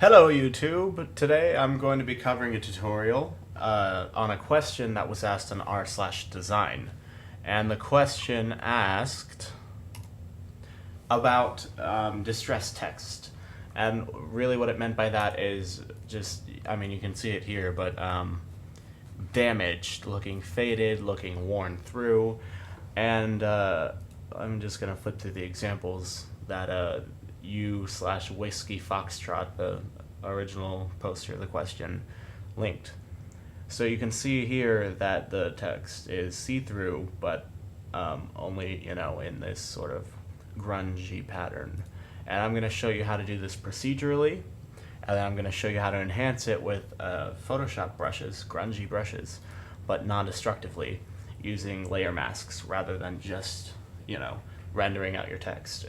Hello YouTube! Today I'm going to be covering a tutorial on a question that was asked on r/design. And the question asked about distressed text. And really what it meant by that is just, I mean you can see it here, but damaged, looking faded, looking worn through. And I'm just going to flip through the examples that U/Whiskey Foxtrot, the original poster of the question, linked. So you can see here that the text is see-through, but only, in this sort of grungy pattern. And I'm going to show you how to do this procedurally, and then I'm going to show you how to enhance it with Photoshop brushes, grungy brushes, but non-destructively, using layer masks rather than just, rendering out your text,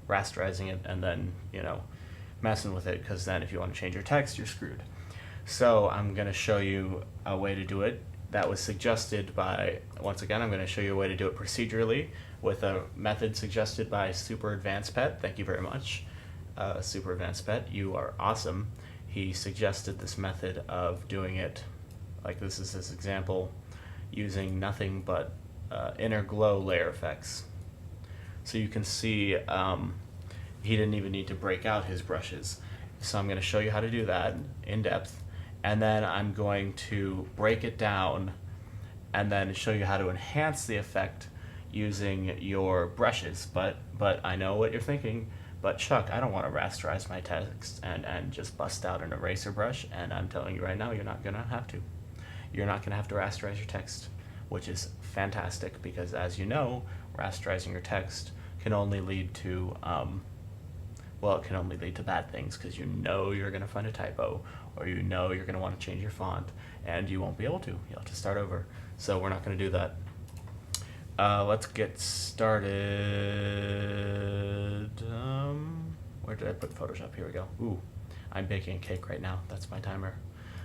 rasterizing it, and then, messing with it, because then if you want to change your text, you're screwed. So I'm going to show you a way to do it that was suggested by, once again, I'm going to show you a way to do it procedurally with a method suggested by Super Advanced Pet. Thank you very much, Super Advanced Pet. You are awesome. He suggested this method of doing it, like this is his example, using nothing but inner glow layer effects. So you can see he didn't even need to break out his brushes. So I'm going to show you how to do that in depth, and then I'm going to break it down and then show you how to enhance the effect using your brushes. But I know what you're thinking, but Chuck, I don't want to rasterize my text and just bust out an eraser brush, and I'm telling you right now, you're not going to have to. You're not going to have to rasterize your text, which is fantastic, because as you know, rasterizing your text can only lead to it can only lead to bad things, because you're going to find a typo, or you're going to want to change your font, and you won't be able to. You'll have to start over. So we're not going to do that. Let's get started. Where did I put Photoshop? Here we go. Ooh, I'm baking a cake right now. That's my timer.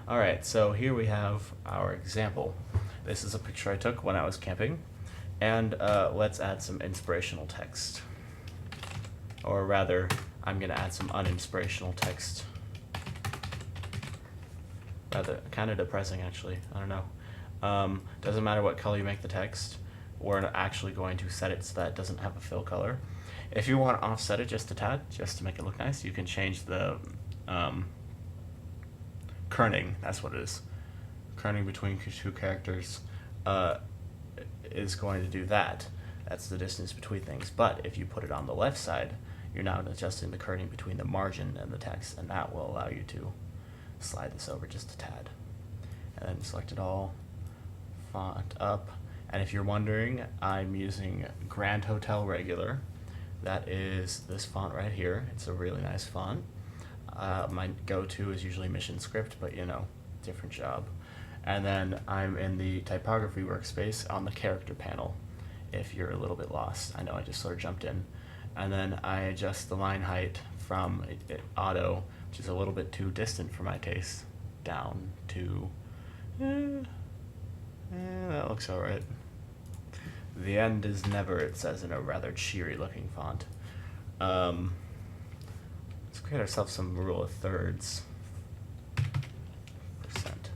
Alright, so here we have our example. This is a picture I took when I was camping. And let's add some inspirational text. Or rather, I'm going to add some uninspirational text. Rather, kind of depressing, actually. I don't know. Doesn't matter what color you make the text. We're actually going to set it so that it doesn't have a fill color. If you want to offset it just a tad, just to make it look nice, you can change the kerning. That's what it is. Kerning between two characters is going to do that. That's the distance between things. But if you put it on the left side, you're now adjusting the kerning between the margin and the text, and that will allow you to slide this over just a tad. And then select it all, font up. And if you're wondering, I'm using Grand Hotel Regular. That is this font right here. It's a really nice font. My go-to is usually Mission Script, but different job. And then I'm in the typography workspace on the character panel, if you're a little bit lost. I know I just sort of jumped in. And then I adjust the line height from auto, which is a little bit too distant for my taste, down to, that looks alright. The end is never, it says in a rather cheery looking font. Let's create ourselves some rule of thirds. Percent.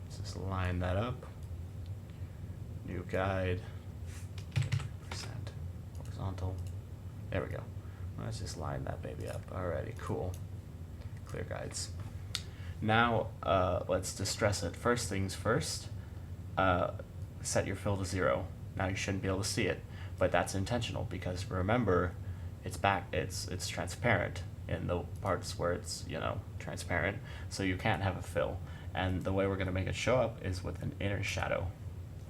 Let's just line that up. New guide. Percent. Horizontal. There we go. Let's just line that baby up. Alrighty, cool. Clear guides. Now, let's distress it. First things first, set your fill to 0. Now you shouldn't be able to see it, but that's intentional, because remember, it's transparent in the parts where it's, transparent, so you can't have a fill. And the way we're going to make it show up is with an inner shadow.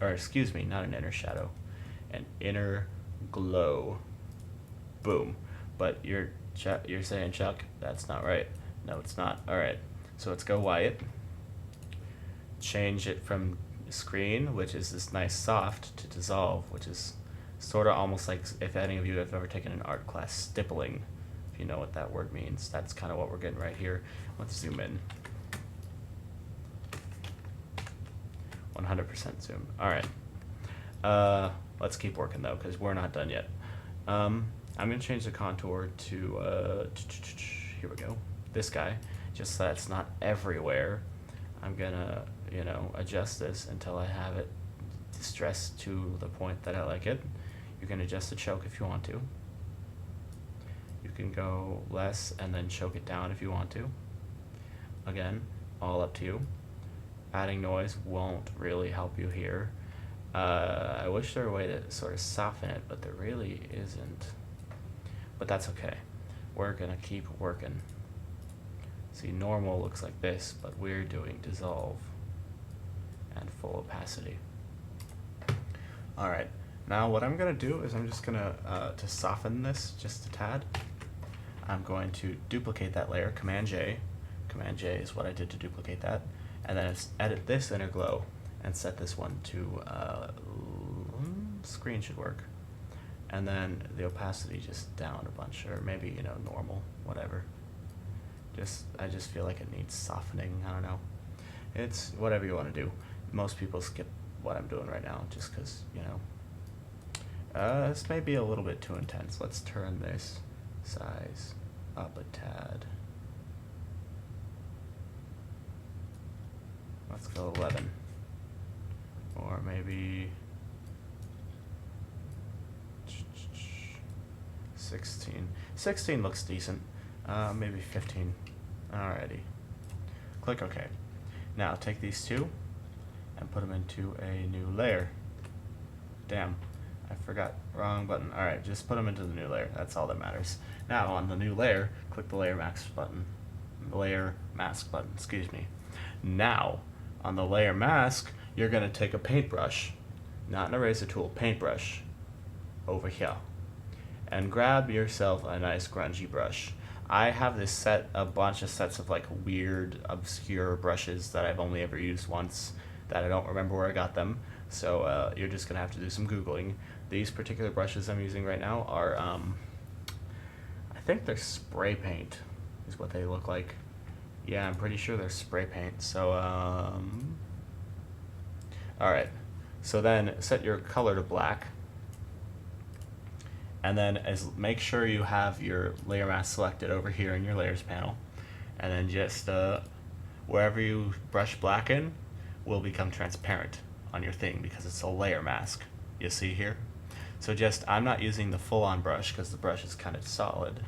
Or excuse me, not an inner shadow, an inner glow. Boom. But you're saying, Chuck, that's not right. No, it's not. Alright, so let's go white. Change it from screen, which is this nice soft, to dissolve, which is sort of almost like, if any of you have ever taken an art class, stippling, if you know what that word means. That's kind of what we're getting right here. Let's zoom in. 100% zoom. Alright. Let's keep working though, because we're not done yet. I'm going to change the contour to here we go, this guy, just so it's not everywhere. I'm gonna, adjust this until I have it distressed to the point that I like it. You can adjust the choke if you want to. You can go less and then choke it down if you want to. Again, all up to you. Adding noise won't really help you here. I wish there were a way to sort of soften it, but there really isn't. But that's okay. We're gonna keep working. See, normal looks like this, but we're doing dissolve and full opacity. All right, now what I'm gonna do is I'm just gonna, to soften this just a tad, I'm going to duplicate that layer, Command J. Command J is what I did to duplicate that. And then edit this inner glow and set this one to, screen should work. And then the opacity just down a bunch, or maybe, normal, whatever. I just feel like it needs softening, I don't know. It's whatever you want to do. Most people skip what I'm doing right now just because, this may be a little bit too intense. Let's turn this size up a tad. Let's go 11. Or maybe 16. 16 looks decent. Maybe 15. Alrighty. Click OK. Now take these two and put them into a new layer. Damn, I forgot. Wrong button. Alright, just put them into the new layer. That's all that matters. Now on the new layer, click the layer mask button. Layer mask button, excuse me. Now, on the layer mask, you're going to take a paintbrush, not an eraser tool, paintbrush, over here, and grab yourself a nice grungy brush. I have this set, a bunch of sets of like weird, obscure brushes that I've only ever used once that I don't remember where I got them, so you're just going to have to do some Googling. These particular brushes I'm using right now are, I think they're spray paint, is what they look like. Yeah, I'm pretty sure they're spray paint. So, alright. So then set your color to black. And then make sure you have your layer mask selected over here in your layers panel. And then just wherever you brush black in will become transparent on your thing because it's a layer mask. You see here? So I'm not using the full-on brush because the brush is kind of solid.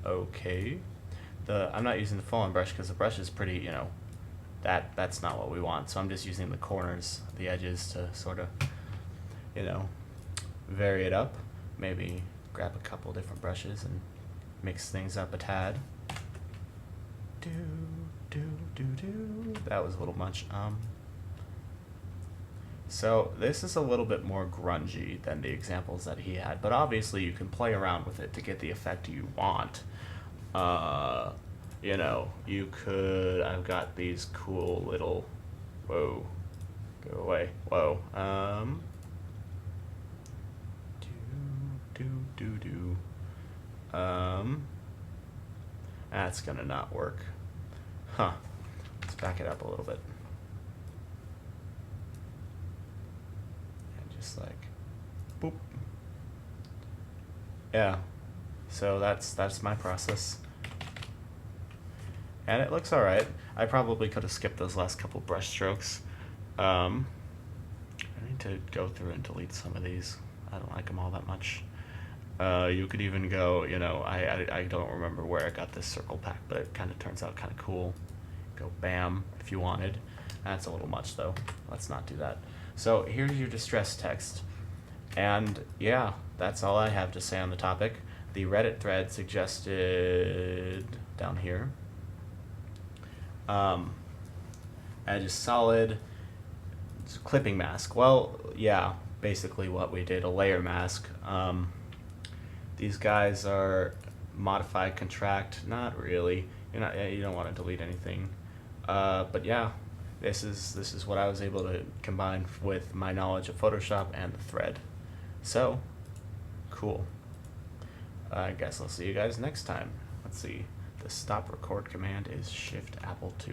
Okay. I'm not using the full-on brush because the brush is pretty, that's not what we want. So I'm just using the corners, the edges to sort of, vary it up. Maybe grab a couple different brushes and mix things up a tad. That was a little much. So this is a little bit more grungy than the examples that he had, but obviously you can play around with it to get the effect you want. You could, I've got these cool little, whoa, go away, whoa, that's gonna not work. Huh, let's back it up a little bit. And just like, boop. Yeah, so that's my process. And it looks alright. I probably could have skipped those last couple brush strokes. I need to go through and delete some of these. I don't like them all that much. You could even go, I don't remember where I got this circle pack, but it kind of turns out kind of cool. Go bam if you wanted. That's a little much though. Let's not do that. So here's your distress text. And yeah, that's all I have to say on the topic. The Reddit thread suggested down here. Edge is solid. It's a clipping mask. Well, yeah, basically what we did, a layer mask. These guys are modify, contract, not really. You don't want to delete anything. But yeah, this is what I was able to combine with my knowledge of Photoshop and the thread. So, cool. I guess I'll see you guys next time. Let's see. The stop record command is Shift Apple 2.